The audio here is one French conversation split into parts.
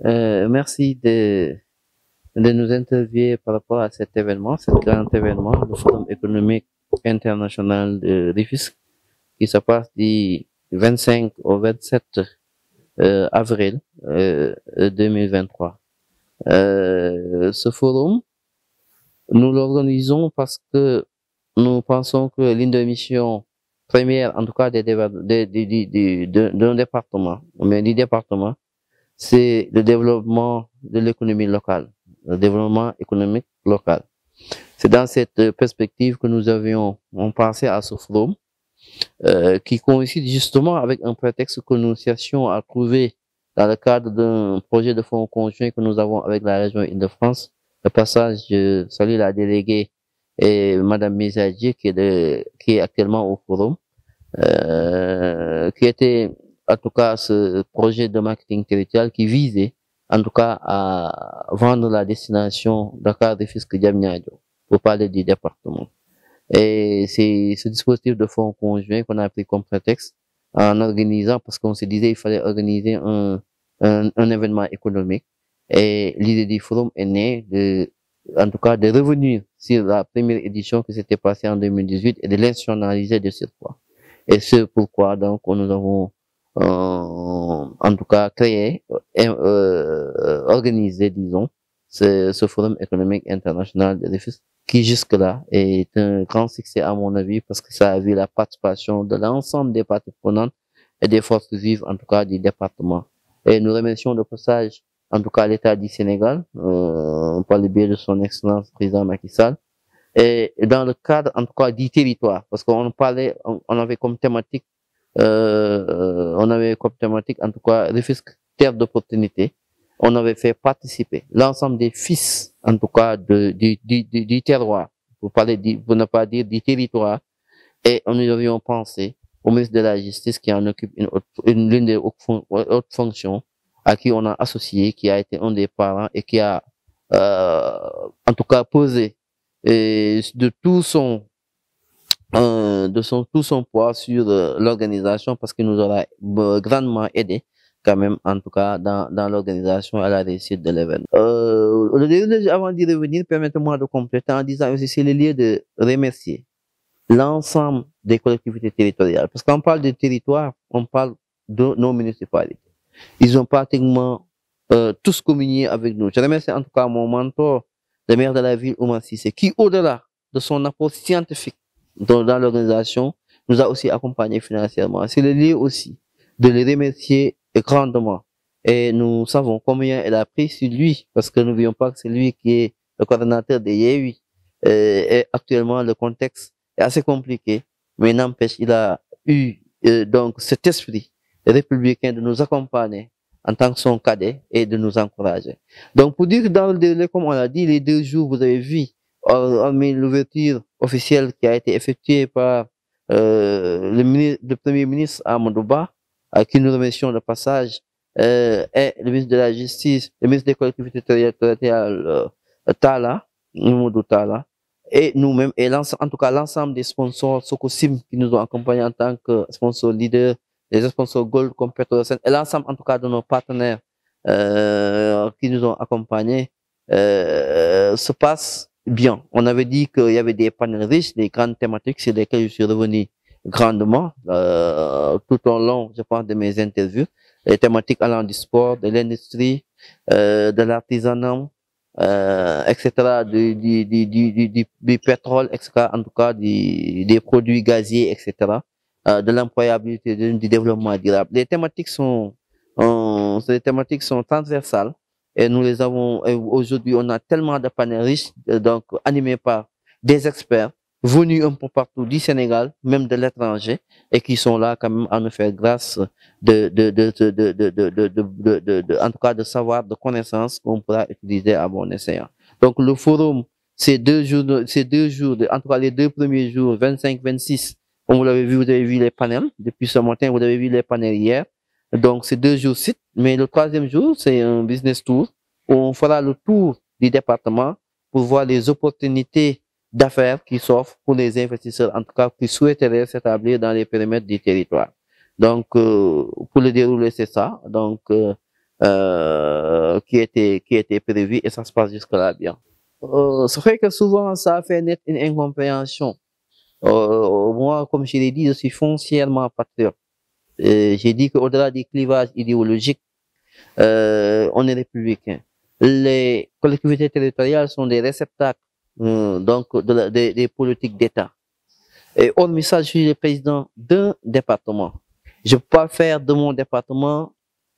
Merci de nous interviewer par rapport à cet événement, cet grand événement, le Forum économique international de Rufisque, qui se passe du 25 au 27 avril 2023. Ce forum, nous l'organisons parce que nous pensons que l'une des missions premières, en tout cas d'un département, mais du département, c'est le développement de l'économie locale, le développement économique local. C'est dans cette perspective que nous avions pensé à ce forum, qui coïncide justement avec un prétexte que nous cherchions à trouver dans le cadre d'un projet de fonds conjoint que nous avons avec la région Île-de-France. Le passage, je salue la déléguée et Madame Misadji qui est actuellement au forum, qui était en tout cas ce projet de marketing territorial qui visait en tout cas à vendre la destination Dakar-Rufisque-Diamniadio pour parler du département. Et c'est ce dispositif de fonds conjoint qu'on a pris comme prétexte en organisant, parce qu'on se disait qu'il fallait organiser un événement économique. Et l'idée du forum est née en tout cas, de revenir sur la première édition qui s'était passée en 2018 et de l'institutionnaliser de cette fois. Et c'est pourquoi, donc, nous avons, en tout cas, créé, organisé, disons, ce forum économique international de Rufisque, qui jusque-là est un grand succès à mon avis parce que ça a vu la participation de l'ensemble des parties prenantes et des forces vives, en tout cas du département. Et nous remercions de passage, en tout cas l'État du Sénégal, par le biais de son excellence président Macky Sall, et dans le cadre, en tout cas, du territoire, parce qu'on parlait, on avait comme thématique, en tout cas, Rufisque, terre d'opportunité. On avait fait participer l'ensemble des fils, en tout cas, du terroir, pour ne pas dire du territoire, et nous avions pensé au ministre de la Justice qui en occupe l'une des hautes fonctions, à qui on a associé, qui a été un des parents et qui a, en tout cas, posé de tout son poids sur l'organisation parce qu'il nous aura grandement aidé quand même, en tout cas, dans l'organisation à la réussite de l'événement. Avant d'y revenir, permettez-moi de compléter en disant aussi c'est le lieu de remercier l'ensemble des collectivités territoriales. Parce qu'on parle de territoire, on parle de nos municipalités. Ils ont pratiquement tous communié avec nous. Je remercie en tout cas mon mentor, le maire de la ville, Oumar Sissé, qui, au-delà de son apport scientifique dans l'organisation, nous a aussi accompagnés financièrement. C'est le lieu aussi de les remercier grandement. Et nous savons combien elle a pris sur lui, parce que n'oublions pas que c'est lui qui est le coordonnateur des Yehui. Et actuellement, le contexte est assez compliqué, mais n'empêche, il a eu donc cet esprit républicain de nous accompagner en tant que son cadet et de nous encourager. Donc, pour dire que dans le délai, comme on l'a dit, les 2 jours, vous avez vu, hormis l'ouverture officielle qui a été effectuée par le Premier ministre Amadou Ba, à qui nous remercions de passage, et le ministre de la Justice, le ministre des collectivités territoriales, Mamadou Tala, et nous-mêmes, et en tout cas l'ensemble des sponsors Socosim qui nous ont accompagnés en tant que sponsors leaders, les sponsors Gold comme Petrosen, et l'ensemble en tout cas de nos partenaires qui nous ont accompagnés, se passe bien. On avait dit qu'il y avait des panels riches, des grandes thématiques sur lesquelles je suis revenu grandement tout au long, je pense, de mes interviews. Les thématiques allant du sport, de l'industrie, de l'artisanat, etc., du pétrole, etc., en tout cas des produits gaziers, etc., de l'employabilité, du développement durable. Les thématiques ces thématiques sont transversales et nous les avons, aujourd'hui, on a tellement de panels riches, donc animés par des experts venus un peu partout du Sénégal, même de l'étranger, et qui sont là quand même à nous faire grâce en tout cas de savoir, de connaissances qu'on pourra utiliser à bon escient. Donc le forum, ces 2 jours, en tout cas les 2 premiers jours, 25, 26, comme vous l'avez vu, vous avez vu les panels depuis ce matin, vous avez vu les panels hier. Donc c'est 2 jours sites, mais le 3e jour, c'est un business tour où on fera le tour du département pour voir les opportunités d'affaires qui s'offrent pour les investisseurs, en tout cas qui souhaiteraient s'établir dans les périmètres du territoire. Donc, pour le dérouler, c'est ça. Donc, qui était prévu et ça se passe jusque-là bien. C'est vrai que souvent ça fait naître une incompréhension. Moi, comme je l'ai dit, je suis foncièrement patriote. J'ai dit qu'au-delà des clivages idéologiques, on est républicain. Les collectivités territoriales sont des réceptacles donc des politiques d'État. Et hormis ça, je suis le président d'un département. Je ne peux pas faire de mon département,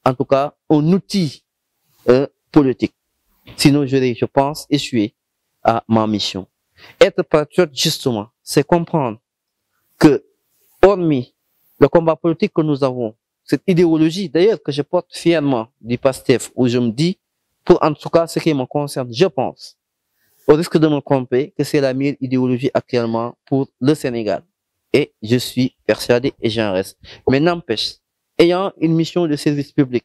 en tout cas, un outil politique. Sinon, je pense, échouer à ma mission. Être patriote, justement, c'est comprendre que, hormis le combat politique que nous avons, cette idéologie, d'ailleurs, que je porte fièrement du PASTEF, où je me dis, pour en tout cas ce qui me concerne, je pense, au risque de me tromper, que c'est la meilleure idéologie actuellement pour le Sénégal. Et je suis persuadé et j'en reste. Mais n'empêche, ayant une mission de service public,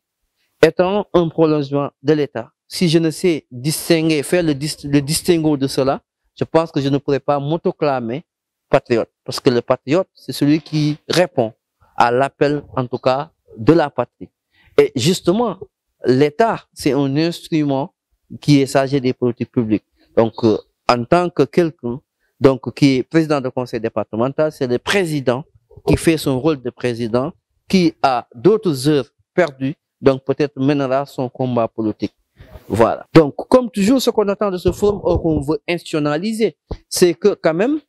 étant un prolongement de l'État, si je ne sais distinguer, faire le distinguo de cela, je pense que je ne pourrais pas m'autoclamer patriote. Parce que le patriote, c'est celui qui répond à l'appel, en tout cas, de la patrie. Et justement, l'État, c'est un instrument qui est chargé des politiques publiques. Donc, en tant que quelqu'un, donc, qui est président du conseil départemental, c'est le président qui fait son rôle de président, qui a d'autres heures perdues, donc peut-être mènera son combat politique. Voilà. Donc, comme toujours, ce qu'on attend de ce forum, ou qu'on veut institutionnaliser, c'est que quand même,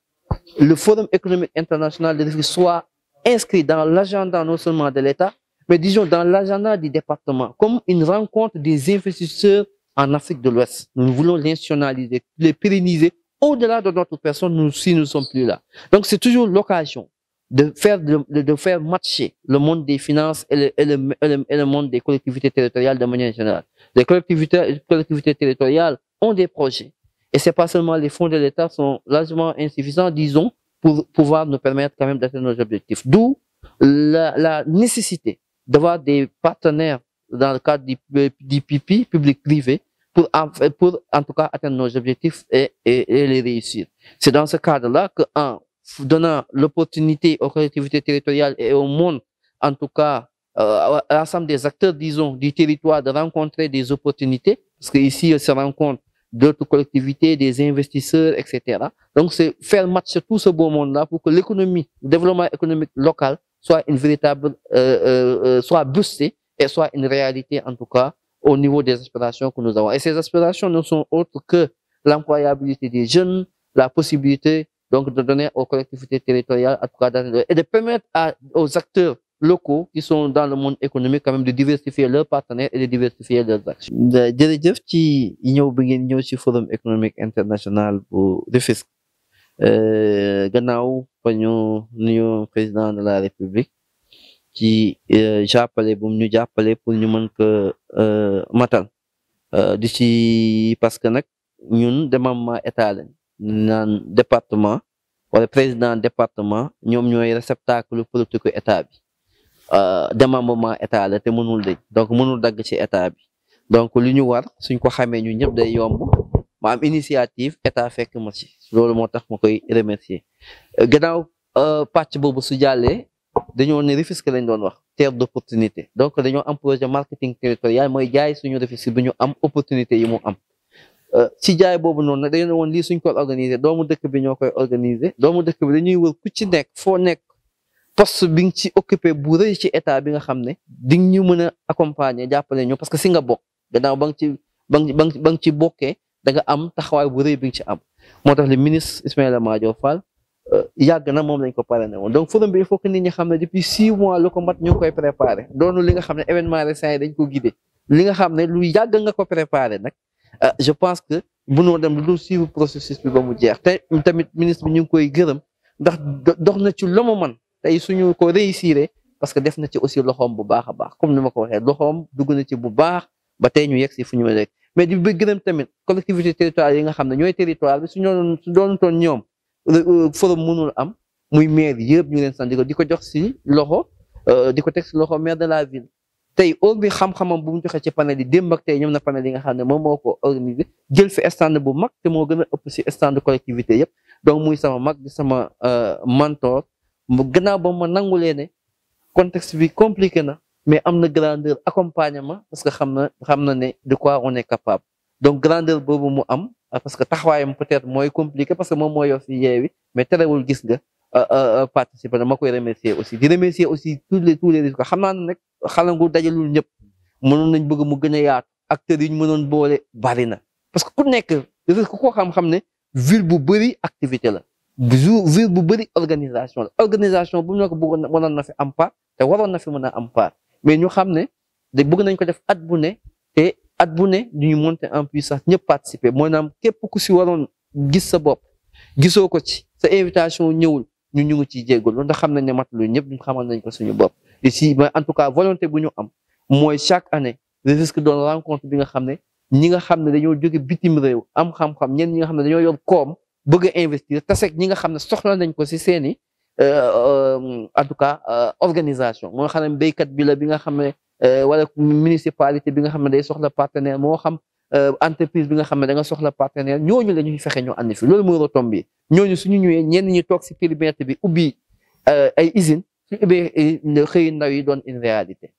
le Forum économique international de Rufisque soit inscrit dans l'agenda non seulement de l'État, mais disons dans l'agenda du département, comme une rencontre des investisseurs en Afrique de l'Ouest. Nous voulons l'institutionnaliser, les pérenniser au-delà de notre personne, si nous ne sommes plus là. Donc, c'est toujours l'occasion de faire matcher le monde des finances et le monde des collectivités territoriales de manière générale. Les collectivités territoriales ont des projets. Et c'est pas seulement les fonds de l'État sont largement insuffisants, disons, pour pouvoir nous permettre quand même d'atteindre nos objectifs. D'où la nécessité d'avoir des partenaires dans le cadre du PIPI, public-privé, pour en tout cas atteindre nos objectifs et les réussir. C'est dans ce cadre-là qu'en donnant l'opportunité aux collectivités territoriales et au monde, en tout cas, à l'ensemble des acteurs, disons, du territoire, de rencontrer des opportunités, parce qu'ici, se rencontrent d'autres collectivités, des investisseurs, etc. Donc, c'est faire match tout ce beau monde-là pour que l'économie, le développement économique local soit une véritable, soit boosté et soit une réalité, en tout cas, au niveau des aspirations que nous avons. Et ces aspirations ne sont autres que l'employabilité des jeunes, la possibilité, donc, de donner aux collectivités territoriales, en tout cas, et de permettre aux acteurs locaux qui sont dans le monde économique quand même de diversifier leurs partenaires et de diversifier leurs actions. jërëjëf ci ñëw bi ngeen ñëw ci forum économique international bu Rufisque gannaaw fa ñu nuyu président de la république ci jàppale bu ñu jàppale pour ñu mën ko matal di ci parce que nag ñun démembrement état lañ naan département wala président département ñoom ñooy réceptacle politique état bi démembrement état la te mënul dëj donc mënul dagg ci état bi donc li ñu war suñ ko xamee ñu ñëpp day yomb ma am initiative état fekk ma ci loolu moo tax ma koy remercier gannaaw pàcc boobu su jàllee dañoo ne Rufisque lañ doon wax terre d'opportunité donc dañoo am projet marketing territorial mooy jaay suñu Rufisque bi ñu am opportunité yi mu am ci jaay boobu noonu nag dañu ne woon lii suñ ko organiser doomu dëkk bi ñoo koy organiser doomu dëkk bi dañuy wër ku ci nekk foo nekk poste bi nga ci occupé bu rëy ci état bi nga xam ne di ñu mën a accompagner jàppale ñu parce que si nga bokk gannaaw ba nga ci bokkee da nga am taxawaay bu rëy bi nga ci am moo tax le ministre Ismaïla Madior Fall yàgg na moom lañ ko parrainé woon donc forum bi il faut que nit ñi xam ne depuis 6 mois lu ko mat ñu ngi koy préparé doonu li nga xam ne événement récent yi dañ ko guidé li nga xam ne lu yàgg nga ko préparé nag je pense que mënoo dem lu dul suivre processus bi ba mu jeex te tamit ministre bi ñu ngi koy gërëm ndax dox na ci lu mu mën tey suñu ko réussir parce que def na ci aussi loxoom bu baax a baax comme ni ma ko waxee loxoom dugg na ci bu baax ba tey ñu yegg si fu ñu rek mais di bëgg gërëm tamit collectivité territoriale yi nga xam ne ñooy territoire bi su doon toon ñoom forum mënul am muy maire yëpp ñu leen sant di ko jox si loxo di ko teg si loxo maire de la ville tey or bi xam-xamam bu mu joxe ci panel yi démb ak tey ñoom na panel yi nga xam ne moom moo ko organisé jël fi stand bu mag te moo gën a ëpp si stand collectivité yëpp donc muy sama mag di sama mentor gannaaw ba ma nangulee ne contexte bi compliqué na mais am na grandeur accompagnement parce que xam na ne de quoi on est capable donc grandeur boobu mu am parce que taxawaayam peut-être mooy compliqué parce que moom moo yor si Yewwi mais terewul gis nga participer na ma koy remercier aussi di remercier aussi tous les risques xam naa ne nag Xalangu dajalul ñëpp mënoon nañ bëgg mu gën a yaatu acteurs yi ñu mënoon boole bari na parce que ku nekk risque koo xam-xam ne ville bu bëri activité la ville bu bëri organisation la organisation bu ñu ko bëggoon mënoon na fi am part te waroon na fi mën a am part mais ñu xam ne de bëgg nañ ko def at bu ne te at bu ne ñu monter en puissance ñëpp participer maanaam képp ku si waroon gis sa bopp gisoo ko ci sa invitation ñëwul ñu ngi ciy jéggul ndax xam nañ ne matalu ñëpp ñu xamal nañ ko suñu bopp ici mais en tout cas volonté bu ñu am mooy chaque année le risque doon rencontre bi nga xam ne ñi nga xam ne dañoo jóge bitim réew am xam-xam ñenn ñi nga xam ne dañoo yor koom bëgg a investir taseeg ñi nga xam ne soxla nañ ko si seeni en tout cas organisation moo xam ne béykat bi la bi nga xam ne wala municipalité bi nga xam ne day soxla partenaire moo xam entreprise bi nga xam ne da nga soxla partenaire ñooñu la ñuy fexe ñu andi fi loolu mooy retombé ñooñu suñu ñëwee ñenn ñi toog si périmètre bi ubbi ay usine su ubbee xëy ndaw yi doon une réalité